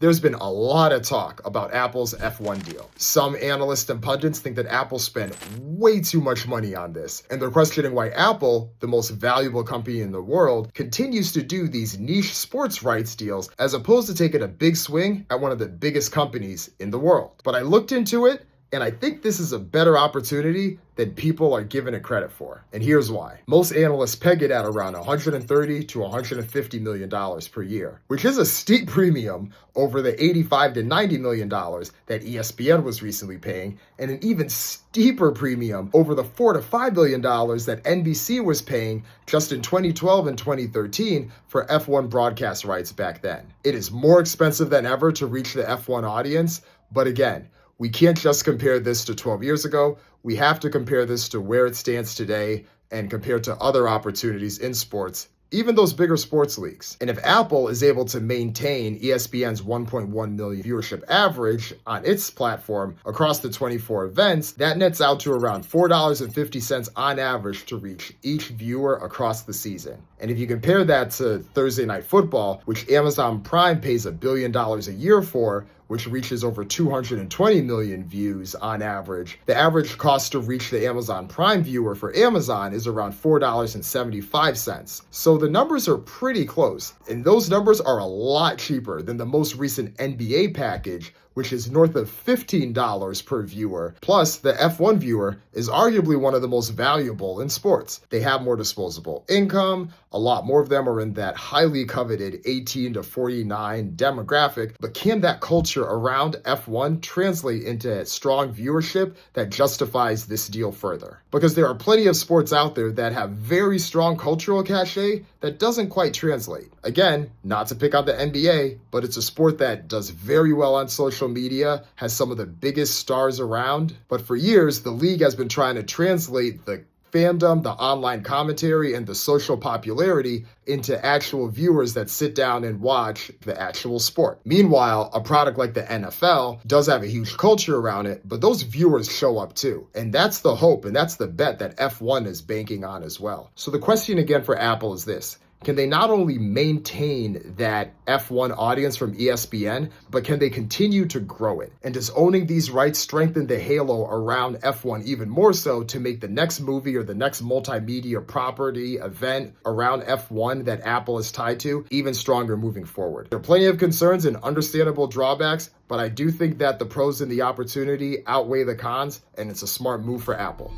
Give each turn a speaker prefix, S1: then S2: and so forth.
S1: There's been a lot of talk about Apple's F1 deal. Some analysts and pundits think that Apple spent way too much money on this, and they're questioning why Apple, the most valuable company in the world, continues to do these niche sports rights deals as opposed to taking a big swing at one of the biggest companies in the world. But I looked into it, and I think this is a better opportunity than people are giving it credit for. And here's why. Most analysts peg it at around $130 to $150 million per year, which is a steep premium over the $85 to $90 million that ESPN was recently paying, and an even steeper premium over the $4 to $5 billion that NBC was paying just in 2012 and 2013 for F1 broadcast rights back then. It is more expensive than ever to reach the F1 audience, but again, we can't just compare this to 12 years ago. We have to compare this to where it stands today and compare to other opportunities in sports, even those bigger sports leagues. And if Apple is able to maintain ESPN's 1.1 million viewership average on its platform across the 24 events, that nets out to around $4.50 on average to reach each viewer across the season. And if you compare that to Thursday Night Football, which Amazon Prime pays $1 billion a year for, which reaches over 220 million views on average, the average cost to reach the Amazon Prime viewer for Amazon is around $4.75. So the numbers are pretty close, and those numbers are a lot cheaper than the most recent NBA package, which is north of $15 per viewer. Plus, the F1 viewer is arguably one of the most valuable in sports. They have more disposable income, a lot more of them are in that highly coveted 18 to 49 demographic, but can that culture around F1 translate into strong viewership that justifies this deal further? Because there are plenty of sports out there that have very strong cultural cachet that doesn't quite translate. Again, not to pick on the NBA, but it's a sport that does very well on social media, has some of the biggest stars around. But for years, the league has been trying to translate the fandom, the online commentary, and the social popularity into actual viewers that sit down and watch the actual sport. Meanwhile, a product like the NFL does have a huge culture around it, but those viewers show up too. And that's the hope, and that's the bet that F1 is banking on as well. So the question again for Apple is this: can they not only maintain that F1 audience from ESPN, but can they continue to grow it? And does owning these rights strengthen the halo around F1 even more so to make the next movie or the next multimedia property event around F1 that Apple is tied to even stronger moving forward? There are plenty of concerns and understandable drawbacks, but I do think that the pros and the opportunity outweigh the cons, and it's a smart move for Apple.